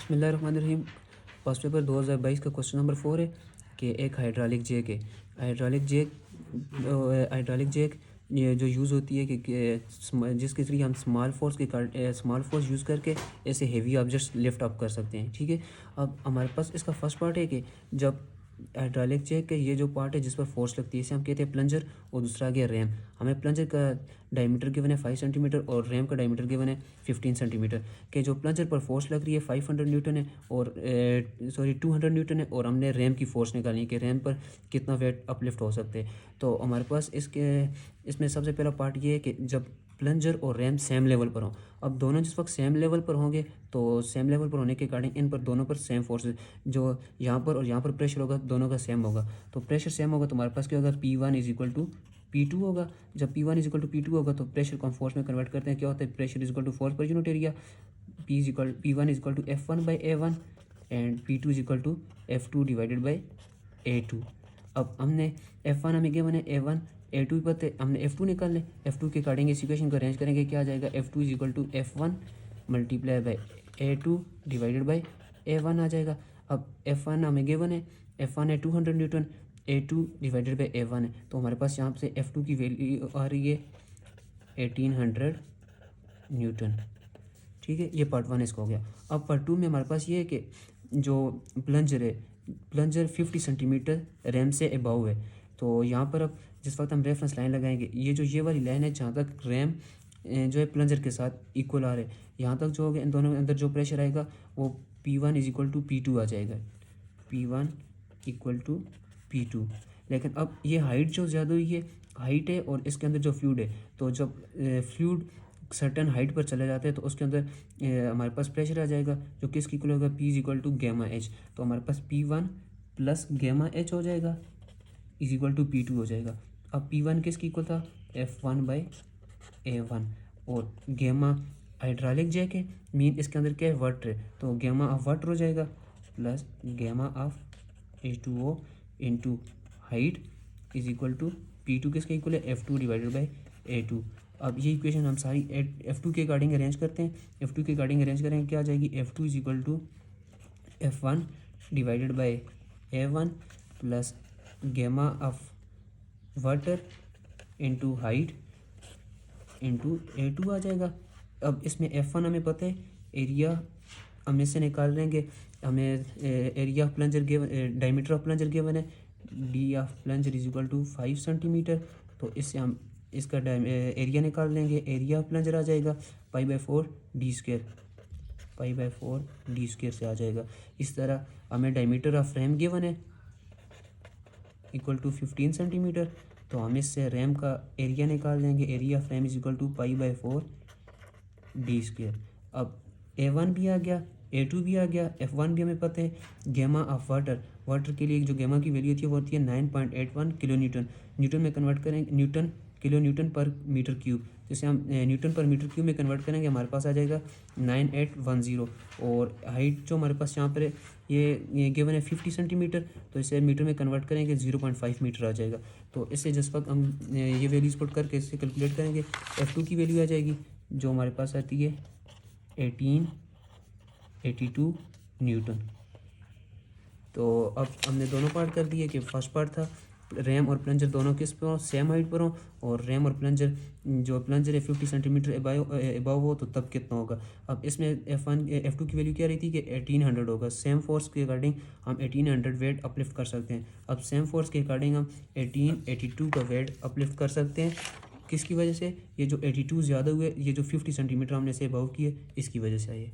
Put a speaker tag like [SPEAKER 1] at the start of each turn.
[SPEAKER 1] बिस्मिल्लाहिर्रहमानिर्रहीम। First paper 2022 का question number 4 है कि एक हाइड्रोलिक जैक है। हाइड्रोलिक जैक ये जो यूज़ होती है कि जिसके ज़रिए हम स्मॉल फोर्स यूज़ करके ऐसे हेवी ऑब्जेक्ट्स लिफ्ट अप कर सकते हैं। ठीक है, अब हमारे पास इसका फर्स्ट पार्ट है कि जब हाइड्रोलिक जैक के ये जो पार्ट है जिस पर फोर्स लगती है इसे हम कहते हैं प्लंजर, और दूसरा आ गया रैम। हमें प्लंजर का डायमीटर गिवन है 5 सेंटीमीटर और रैम का डायमीटर गिवन है 15 सेंटीमीटर। के जो प्लंजर पर फोर्स लग रही है 500 न्यूटन है और 200 न्यूटन है, और हमने रैम की फोर्स निकालनी है कि रैम पर कितना वेट अपलिफ्ट हो सकते हैं। तो हमारे पास इसमें सबसे पहला पार्ट ये है कि जब प्लंजर और रैम सेम लेवल पर हों, अब दोनों जिस वक्त सेम लेवल पर होंगे तो सेम लेवल पर होने के कारण इन पर दोनों पर सेम फोर्स जो यहाँ पर और यहाँ पर प्रेशर होगा दोनों का सेम होगा। तो प्रेशर सेम होगा तो हमारे पास क्या होगा, P1 is equal to P2 होगा। जब P1 is equal to P2 होगा तो प्रेशर को हम फोर्स में कन्वर्ट करते हैं, क्या होता है, pressure is equal to force per unit area. P1 is equal to F1/A1 and P2 is equal to F2 divided by A2। अब हमने F1 हमें गिवन है A1, A2 पता है, हमने F2 निकालने। F2 के अकॉर्डिंग इस इक्वेशन को अरेंज करेंगे, क्या आ जाएगा, F2 is equal to F1 multiply by A2 divided by A1 आ जाएगा। अब F1 हमें गिवन है, F1 है 200 Newton, A2 divided by A1 है, तो हमारे पास यहाँ से F2 की वैल्यू आ रही है 1800 न्यूटन। ठीक है, ये पार्ट 1 इसका हो गया। अब पार्ट 2 में हमारे पास ये है कि जो प्लंजर है, प्लंजर 50 सेंटीमीटर रैम से अबव है। तो यहाँ पर अब जिस वक्त हम रेफरेंस लाइन लगाएंगे, ये वाली लाइन है जहाँ तक रैम जो है प्लंजर के साथ इक्वल आ रहे, यहाँ तक जो होगा इन दोनों के अंदर जो प्रेशर आएगा वो P1 is equal to P2 आ जाएगा, P1 इक्वल टू P2। लेकिन अब ये हाइट जो ज़्यादा हुई है, हाइट है और इसके अंदर जो फ्लूइड है, तो जब फ्लूइड सर्टन हाइट पर चले जाते हैं तो उसके अंदर हमारे पास प्रेशर आ जाएगा जो किसकी इक्वल होगा, P is equal to gamma H। तो हमारे पास P1 प्लस गैमा H हो जाएगा इज इक्वल टू P2 हो जाएगा। अब P1 किसकी इक्वल था, F1/A1, और गैमा हाइड्रोलिक जैक है, मीन इसके अंदर क्या है, वाटर है, तो गैमा ऑफ वाटर हो जाएगा plus gamma of H2O into height is equal to P2 किसके इक्वल है, F2 डिवाइडेड बाई A2। अब ये इक्वेशन हम सारी F2 के अकॉर्डिंग अरेंज करते हैं। F2 के अकॉर्डिंग अरेंज करेंगे, क्या आ जाएगी, F2 is equal to F1 divided by A1 plus gamma of water into height into A2 आ जाएगा। अब इसमें F1 हमें पता है, एरिया हम इससे निकाल लेंगे, हमें area of plunger given, diameter of plunger given है, D of plunger is equal to 5 centimetre. तो इससे हम इसका एरिया निकाल लेंगे, एरिया ऑफ प्लंजर आ जाएगा π/4 D², π/4 D² से आ जाएगा। इस तरह हमें डायमीटर ऑफ रैम गिवन है इक्वल टू 15 सेंटीमीटर, तो हम इससे रैम का एरिया निकाल लेंगे, area of ram is equal to π/4 D²। अब A1 भी आ गया, A2 भी आ गया, F1 भी हमें पता है। गैमा ऑफ वाटर के लिए जो गैमा की वैल्यू होती है वो होती है 9.81 किलो न्यूटन। न्यूटन में कन्वर्ट करेंगे, किलो न्यूटन पर मीटर क्यूब, जैसे हम न्यूटन पर मीटर क्यूब में कन्वर्ट करेंगे हमारे पास आ जाएगा 9810। और हाइट जो हमारे पास यहाँ पर है ये गिवन है 50 सेंटीमीटर, तो इसे मीटर में कन्वर्ट करेंगे 0.5 मीटर आ जाएगा। तो इससे जिस वक्त हम ये वैल्यूज पुट करके इससे कैलकुलेट करेंगे, F2 की वैल्यू आ जाएगी जो हमारे पास आती है 1882 न्यूटन। तो अब हमने दोनों पार्ट कर दिए कि फर्स्ट पार्ट था रैम और प्लंजर दोनों किस पर हो, सेम हाइट पर हो, और रैम और प्लंजर जो प्लंजर है 50 सेंटीमीटर अबव हो तो तब कितना होगा। अब इसमें F2 की वैल्यू क्या रही थी कि 1800 होगा। सेम फोर्स के अकॉर्डिंग हम 1800 वेट अपलिफ्ट कर सकते हैं। अब सेम फोर्स के अकॉर्डिंग हम 1882 का वेट अपलिफ्ट कर सकते हैं, किसकी वजह से, ये जो 82 ज़्यादा हुए, ये जो 50 सेंटीमीटर हमने से अबव किए इसकी वजह से आए।